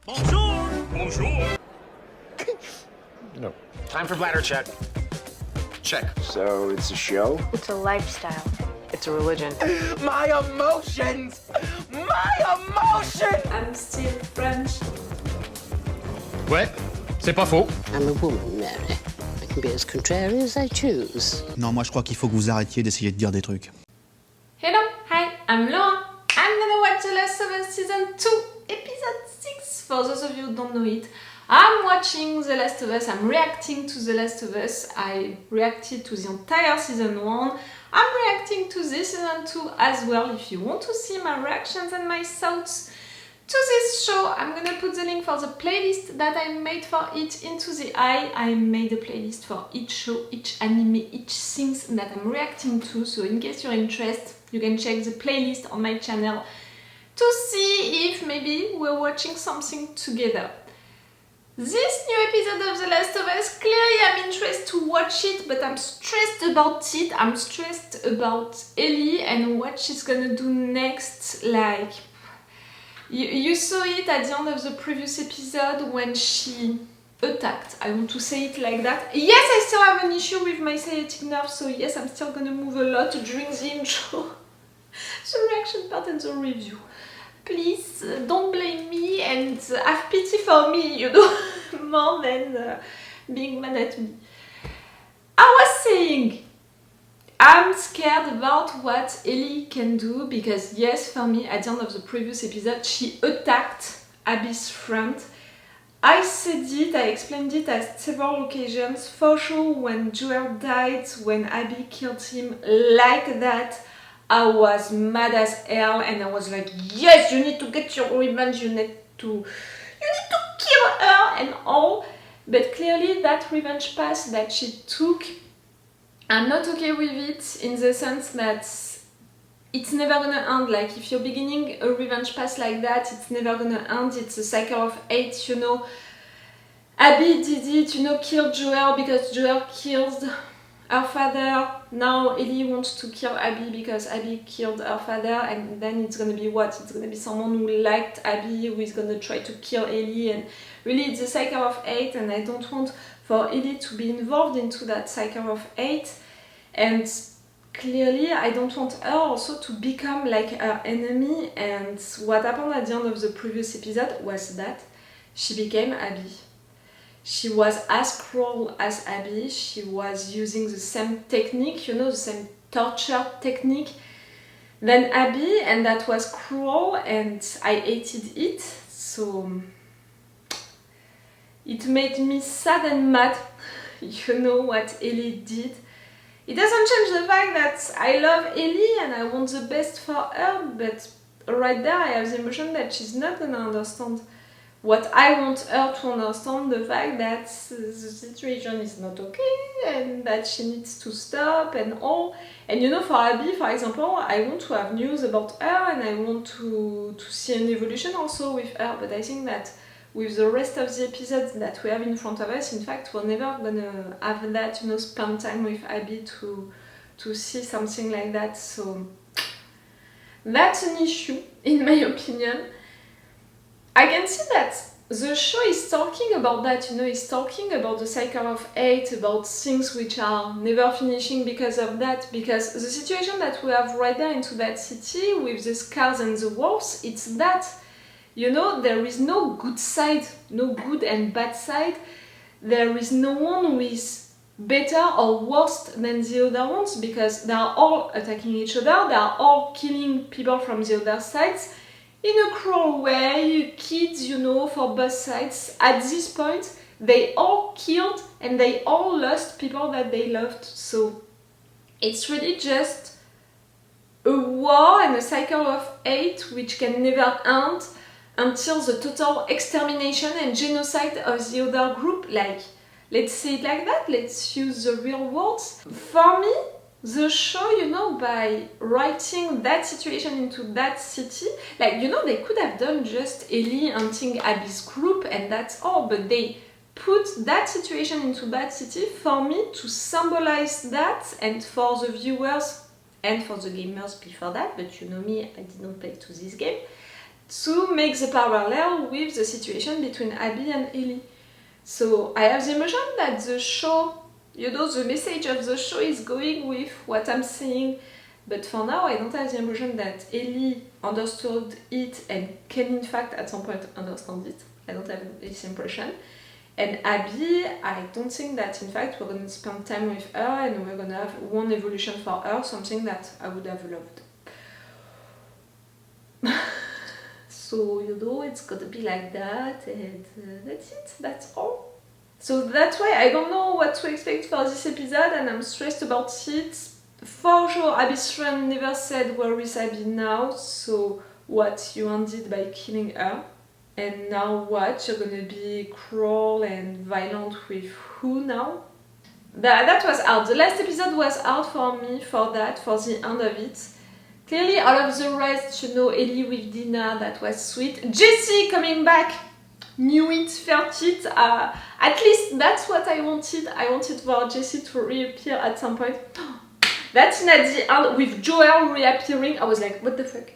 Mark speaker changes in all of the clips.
Speaker 1: Bonjour! Bonjour!
Speaker 2: No.
Speaker 1: Time for bladder check. Check.
Speaker 3: So it's a show?
Speaker 4: It's a lifestyle.
Speaker 5: It's a religion.
Speaker 3: My emotions! My emotions!
Speaker 6: I'm still French.
Speaker 2: Ouais, c'est pas faux.
Speaker 7: I'm a woman, Mary. I can be as contrary as I choose.
Speaker 8: Non, moi je crois qu'il faut que vous arrêtiez d'essayer de dire des trucs.
Speaker 6: Hello, hi, I'm Laura. I'm gonna watch The Last of Us Season 2, Episode 6, for those of you who don't know it. I'm watching The Last of Us, I'm reacting to The Last of Us. I reacted to the entire Season 1. I'm reacting to this Season 2 as well. If you want to see my reactions and my thoughts to this show, I'm gonna put the link for the playlist that I made for it into the eye. I made a playlist for each show, each anime, each things that I'm reacting to, so in case you're interested, you can check the playlist on my channel to see if maybe we're watching something together. This new episode of The Last of Us, clearly I'm interested to watch it, but I'm stressed about it. I'm stressed about Ellie and what she's gonna do next. Like, you saw it at the end of the previous episode when she attacked. I want to say it like that. Yes, I still have an issue with my sciatic nerve, so yes, I'm still gonna move a lot during the intro, the reaction part and the review. Please don't blame me and have pity for me, you know, more than being mad at me. I was saying, I'm scared about what Ellie can do because yes, for me, at the end of the previous episode, she attacked Abby's friend. I said it, I explained it at several occasions. For sure, when Joel died, when Abby killed him like that, I was mad as hell and I was like, yes, you need to get your revenge, you need to kill her and all. But clearly that revenge path that she took, I'm not okay with it in the sense that it's never gonna end. Like if you're beginning a revenge path like that, it's never gonna end. It's a cycle of hate, you know. Abby did it, you know, killed Joel because Joel killed her father. Now Ellie wants to kill Abby because Abby killed her father, and then it's gonna be what? It's gonna be someone who liked Abby who is gonna try to kill Ellie, and really it's a cycle of hate, and I don't want for Ellie to be involved into that cycle of hate. And clearly I don't want her also to become like her enemy, and what happened at the end of the previous episode was that she became Abby. She was as cruel as Abby, she was using the same technique, you know, the same torture technique than Abby, and that was cruel and I hated it, so it made me sad and mad, you know, what Ellie did. It doesn't change the fact that I love Ellie and I want the best for her, but right there I have the emotion that she's not gonna understand what I want her to understand, the fact that the situation is not okay and that she needs to stop and all. And you know, for Abby, for example, I want to have news about her and I want to see an evolution also with her, but I think that with the rest of the episodes that we have in front of us, in fact, we're never gonna have that, you know, spend time with Abby to see something like that. So that's an issue, in my opinion. I can see that the show is talking about that, you know, it's talking about the cycle of hate, about things which are never finishing because of that, because the situation that we have right there into that city with the scars and the wars, it's that, you know, there is no good side, no good and bad side, there is no one who is better or worse than the other ones, because they are all attacking each other, they are all killing people from the other sides, in a cruel way, kids, you know, for both sides. At this point, they all killed and they all lost people that they loved. So it's really just a war and a cycle of hate which can never end until the total extermination and genocide of the other group. Like, let's say it like that, let's use the real words. For me, the show, you know, by writing that situation into that city, like, you know, they could have done just Ellie hunting Abby's group and that's all, but they put that situation into that city for me to symbolize that, and for the viewers and for the gamers before that, but you know me, I didn't play to this game, to make the parallel with the situation between Abby and Ellie. So I have the impression that the show, you know, the message of the show is going with what I'm saying, but for now I don't have the impression that Ellie understood it and can in fact at some point understand it. I don't have this impression. And Abby, I don't think that in fact we're going to spend time with her and we're going to have one evolution for her, something that I would have loved. So, you know, it's gonna be like that, and that's it, that's all. So that's why I don't know what to expect for this episode, and I'm stressed about it. For sure, Abby's friend never said where is Abby now, so what, you ended by killing her? And now what, you're gonna be cruel and violent with who now? That was hard. The last episode was hard for me for that, for the end of it. Clearly, all of the rest, you know, Ellie with Dina, that was sweet. Jessie coming back, knew it, felt it. At least that's what I wanted. I wanted for Jessie to reappear at some point. That scene at the end with Joel reappearing, I was like, what the fuck?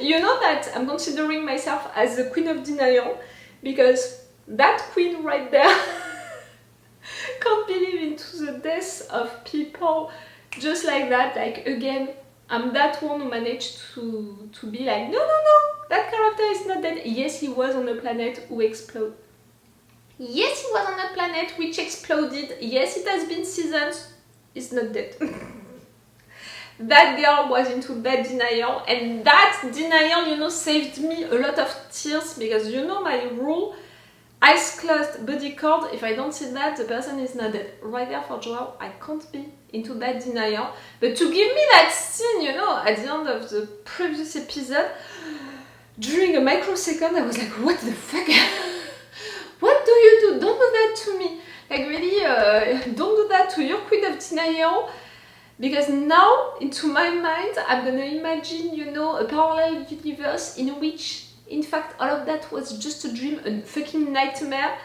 Speaker 6: You know that I'm considering myself as the queen of denial, because that queen right there can't believe into the death of people just like that. Like, again, I'm that one who managed to be like, no, that character is not dead. Yes, he was on a planet who exploded. Yes, he was on a planet which exploded. Yes, it has been seasons. He's not dead. That girl was into that denial, and that denial, you know, saved me a lot of tears, because you know my rule, eyes closed, body cold, if I don't see that, the person is not dead. Right there for Joel, I can't be into that denial. But to give me that scene, you know, at the end of the previous episode, during a microsecond, I was like, what the fuck? What do you do? Don't do that to me. Like, really, don't do that to your queen of denial. Because now, into my mind, I'm gonna imagine, you know, a parallel universe in which, in fact, all of that was just a dream, a fucking nightmare.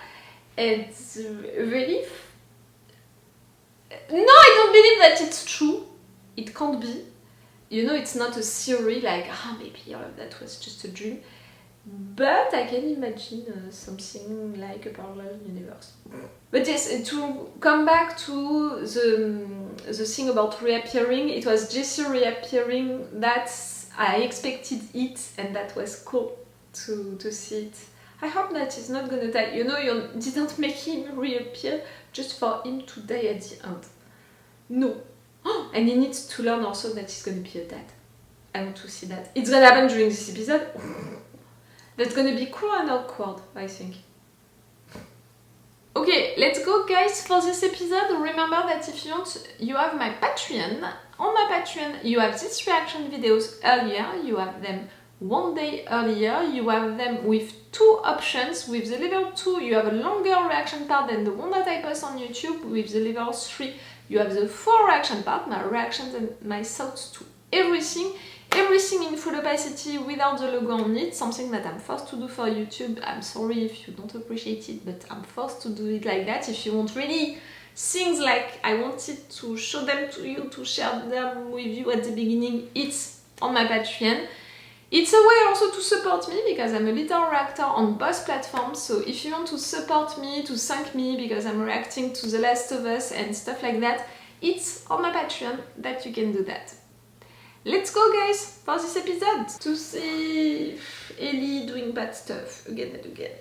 Speaker 6: And really, no, I don't believe that it's true. It can't be. You know, it's not a theory like, maybe all of that was just a dream. But I can imagine something like a parallel universe. But yes, to come back to the thing about reappearing, it was Jessie reappearing, that I expected it, and that was cool to see it. I hope that he's not gonna die. You know, you didn't make him reappear just for him to die at the end. No. And he needs to learn also that he's gonna be a dad. I want to see that. It's gonna happen during this episode. That's gonna be cool and awkward, I think. Okay, let's go guys for this episode. Remember that if you want, you have my Patreon. On my Patreon, you have these reaction videos earlier. You have them one day earlier. You have them with two options. With the level 2, you have a longer reaction part than the one that I post on YouTube. With the level 3, you have the full reaction part, my reactions and my thoughts to everything. Everything in full opacity without the logo on it, something that I'm forced to do for YouTube. I'm sorry if you don't appreciate it, but I'm forced to do it like that. If you want really things like I wanted to show them to you, to share them with you at the beginning, it's on my Patreon. It's a way also to support me, because I'm a little reactor on both platforms. So if you want to support me, to thank me because I'm reacting to The Last of Us and stuff like that, it's on my Patreon that you can do that. Let's go guys for this episode to see Ellie doing bad stuff again and again.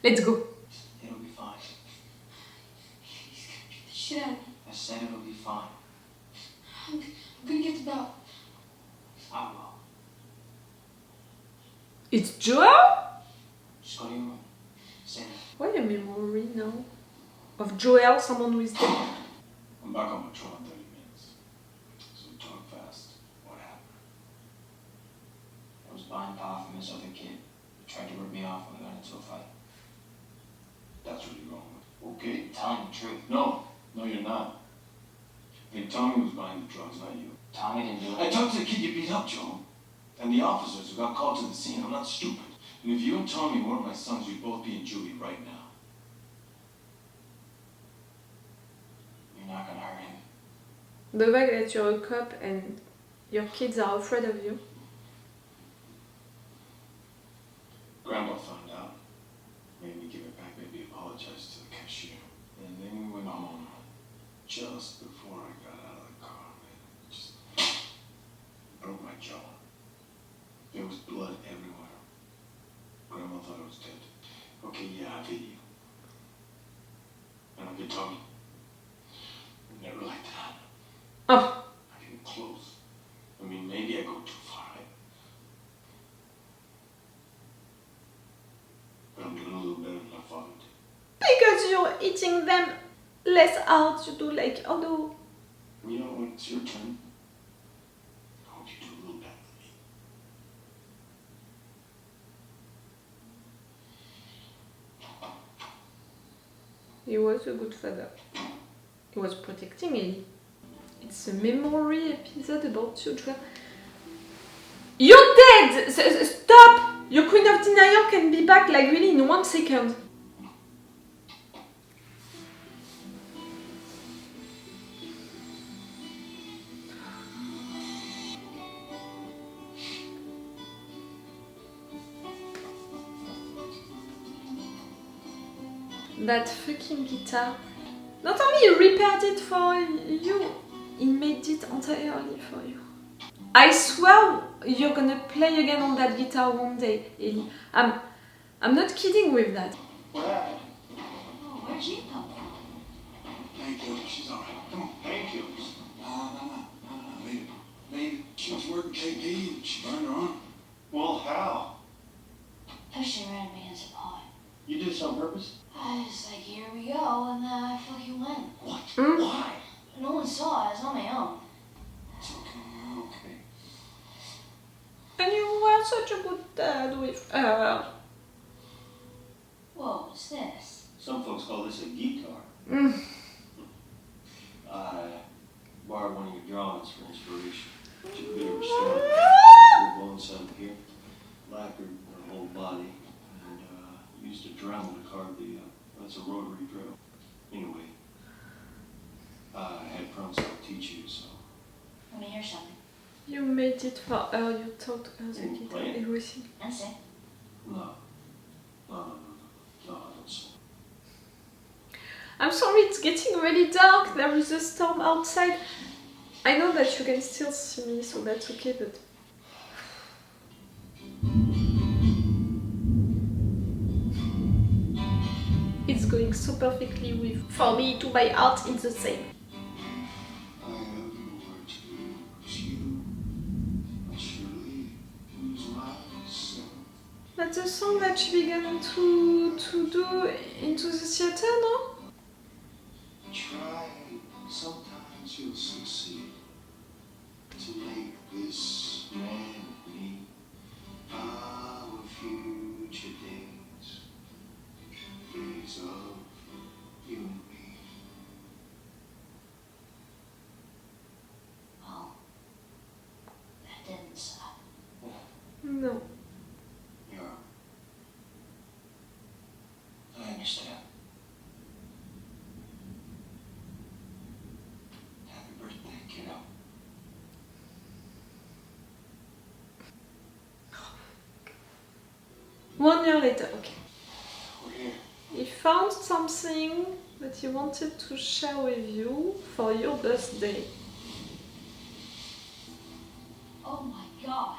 Speaker 6: Let's go.
Speaker 4: It'll be fine.
Speaker 5: He's gonna beat the shit out of me.
Speaker 4: I said it'll be fine.
Speaker 5: I'm gonna get the belt.
Speaker 4: I will.
Speaker 6: It's Joel?
Speaker 4: Just go to your room. Stay there.
Speaker 6: Why a memory now? Of Joel, someone who is dead.
Speaker 4: I'm back on patrol in 30 minutes. So talk fast. What happened? I was buying power from this other kid. He tried to rip me off when we got into a fight. That's what you're wrong with. Okay, telling the truth. No, you're not. I think Tommy was buying the drugs, not you. Tommy didn't do it. I talked to the kid you beat up, Joe. And the officers who got called to the scene. I'm not stupid. And if you and Tommy weren't my sons, you'd both be in juvie right now. You're not gonna hurt him.
Speaker 6: The fact that you're a cop and your kids are afraid of you.
Speaker 4: Grandma found out, made me give it back, made me apologize to the cashier. And then we went home. Just before I got out of the car, man, it just broke my jaw. There was blood everywhere. Grandma thought I was dead. Okay, yeah, I beat you. And I've been talking. Never like that.
Speaker 6: Oh,
Speaker 4: I came close. I mean, maybe I go too far. But I'm doing a little better than my father did.
Speaker 6: because you're eating them less hard, you do like, oh no.
Speaker 4: You know, when it's your turn, I hope you do a little better than me.
Speaker 6: He was a good father. He was protecting Ellie. It's a memory episode about children. You're dead! Stop! Your Queen of Denial can be back like really in 1 second. That fucking guitar. Not only he repaired it for you, he made it entirely for you. I swear you're gonna play again on that guitar one day, Ellie. I'm not kidding with that.
Speaker 4: What happened?
Speaker 5: Oh, where'd you come from?
Speaker 4: Thank you. She's all right. Come on. Thank you. No. Maybe she was working KP and she burned her arm. Well, how?
Speaker 5: Pushed her right against a pond.
Speaker 4: You did this on purpose?
Speaker 5: I was like, here we go, and then I fucking went.
Speaker 4: What?
Speaker 6: Mm.
Speaker 4: Why?
Speaker 5: No one saw it, I was on my own.
Speaker 4: It's okay. You're okay.
Speaker 6: And you were such a good dad with her.
Speaker 5: Whoa, what's this?
Speaker 4: Some folks call this a guitar.
Speaker 6: Mm.
Speaker 4: I borrowed one of your drawings for inspiration. She could have restored your bone son here, lacquered her whole body, and used a dremel to carve the, that's a rotary drill. Anyway, I had promised I'd teach you, so.
Speaker 5: Let me hear something.
Speaker 6: You made it for her, you taught her the
Speaker 4: Mm,
Speaker 6: guitar,
Speaker 4: right.
Speaker 6: everything.
Speaker 5: That's it.
Speaker 4: No, I don't sing.
Speaker 6: I'm sorry, it's getting really dark. There is a storm outside. I know that you can still see me, so that's okay, but... It's going so perfectly with, for me, to my heart, it's the same.
Speaker 4: I have nowhere to lose you. I surely lose myself.
Speaker 6: That's a song that she began to do into the theater, no?
Speaker 4: Try, sometimes you'll succeed to make this man and me our future days, days of you and me.
Speaker 5: Well, that didn't stop.
Speaker 6: No.
Speaker 4: Yeah, I understand. Happy birthday, kiddo.
Speaker 6: One year later, okay.
Speaker 4: We're here.
Speaker 6: He found something that he wanted to share with you for your birthday.
Speaker 5: Oh my god.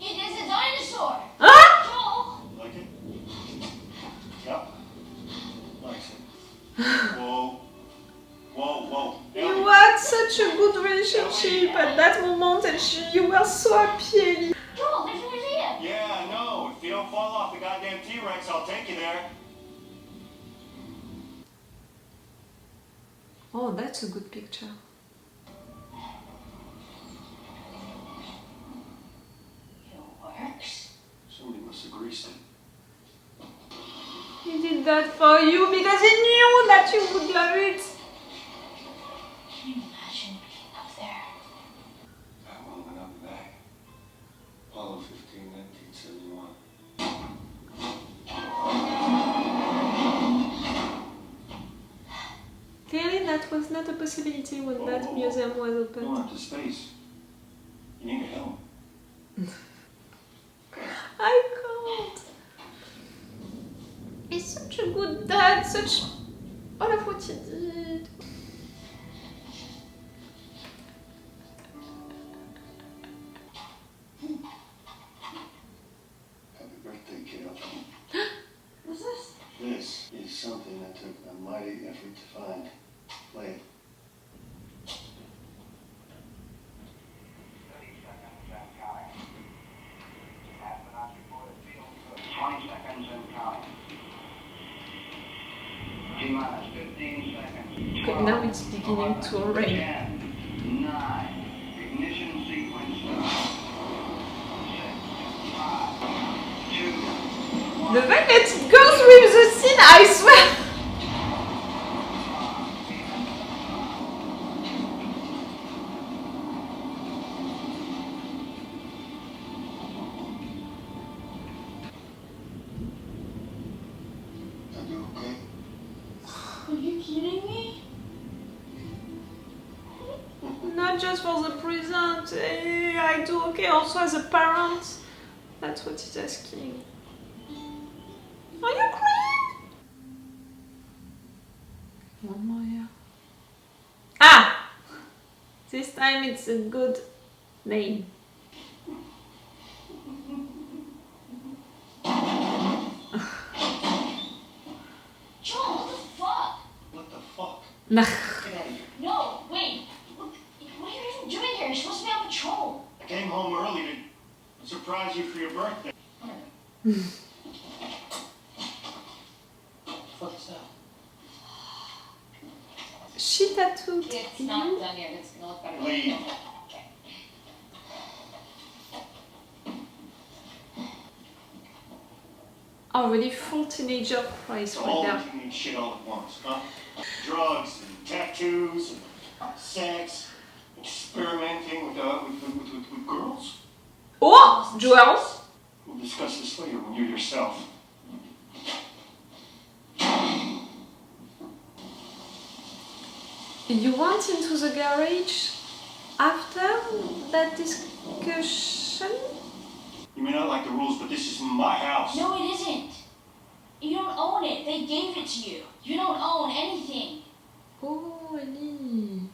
Speaker 5: It is a dinosaur!
Speaker 6: Ah!
Speaker 5: Joel!
Speaker 4: Like it? Yep. Likes it. Whoa. Whoa.
Speaker 6: You had such a good relationship at that moment and you were so happy, Ellie.
Speaker 5: Joel, there's a museum!
Speaker 4: Yeah, I know. If you don't fall off the goddamn T-Rex, I'll take you there.
Speaker 6: Oh, that's a good picture.
Speaker 5: It works.
Speaker 4: Somebody must have greased it.
Speaker 6: He did that for you because he knew that you would love it.
Speaker 5: Can you imagine being up there?
Speaker 4: That one went up and back. Apollo 15, 1971.
Speaker 6: Clearly that was not a possibility when that museum was
Speaker 4: Going
Speaker 6: opened.
Speaker 4: up to space. You need a helmet.
Speaker 6: I can't. such a good dad, such all of what he did.
Speaker 9: Happy birthday, kiddo.
Speaker 6: What's this?
Speaker 9: This is something that took a mighty effort to find. Play it.
Speaker 4: 20 seconds and counting. T-minus 15 seconds.
Speaker 6: Okay, now it's beginning to rain.
Speaker 4: 10, 9, ignition sequence start. 6, 5, 2,
Speaker 6: The fact that it goes with the scene, I swear!
Speaker 9: Are you okay?
Speaker 5: Are you kidding me?
Speaker 6: Not just for the present, I do okay also as a parent. That's what he's asking. Are you crying? One more year. Ah! This time it's a good name.
Speaker 5: Joel, what the fuck?
Speaker 9: What the fuck?
Speaker 6: Nah.
Speaker 9: Get out of here.
Speaker 5: No, wait. Look, what are you even doing here? You're supposed to be on patrol.
Speaker 9: I came home early to surprise you for your birthday. What's that?
Speaker 6: She tattooed
Speaker 5: It's
Speaker 6: you?
Speaker 5: not done yet. It's gonna look better.
Speaker 9: Leave.
Speaker 5: Okay.
Speaker 6: Already full teenager price right
Speaker 9: All
Speaker 6: there.
Speaker 9: the teenage shit all at once, huh? Drugs and tattoos and sex, experimenting with girls.
Speaker 6: Oh! Joel!
Speaker 9: We'll discuss this later when you're yourself.
Speaker 6: You went into the garage after that discussion?
Speaker 9: You may not like the rules, but this is my house.
Speaker 5: No, it isn't. You don't own it. They gave it to you. You don't own anything.
Speaker 6: Oh, Ellie.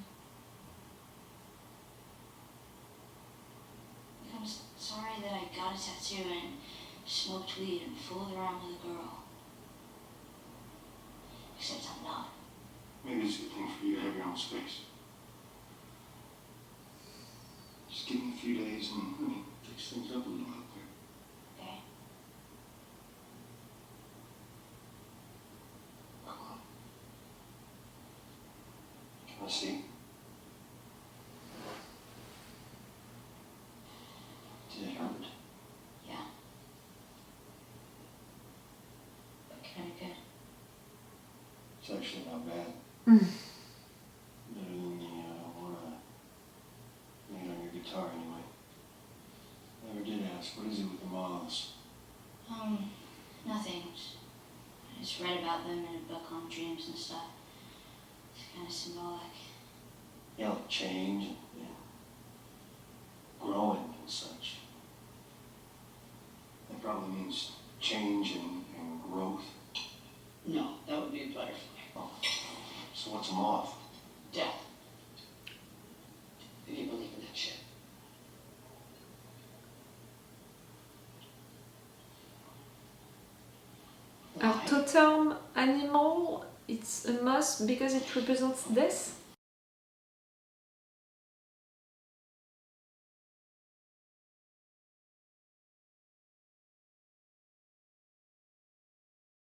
Speaker 5: I'm sorry that I got a tattoo and smoked weed and fooled around with a girl. Except I'm not.
Speaker 9: Maybe it's a good thing for you to have your own space. Just give me a few days and let me fix things up a little out there.
Speaker 5: Okay?
Speaker 9: Come on. Can I see? Did it hurt?
Speaker 5: Yeah. But kinda good.
Speaker 9: It's actually not bad. Better than the one I made on your guitar anyway. Never did ask, what is it with the moths?
Speaker 5: Nothing. I just read about them in a book on dreams and stuff. It's kind of symbolic.
Speaker 9: Yeah, like change and growing and such. That probably means change and growth.
Speaker 7: No, that would be a butterfly.
Speaker 9: Oh. So what's a moth?
Speaker 7: Death. If you believe in that shit.
Speaker 6: Our totem animal, it's a moth because it represents death.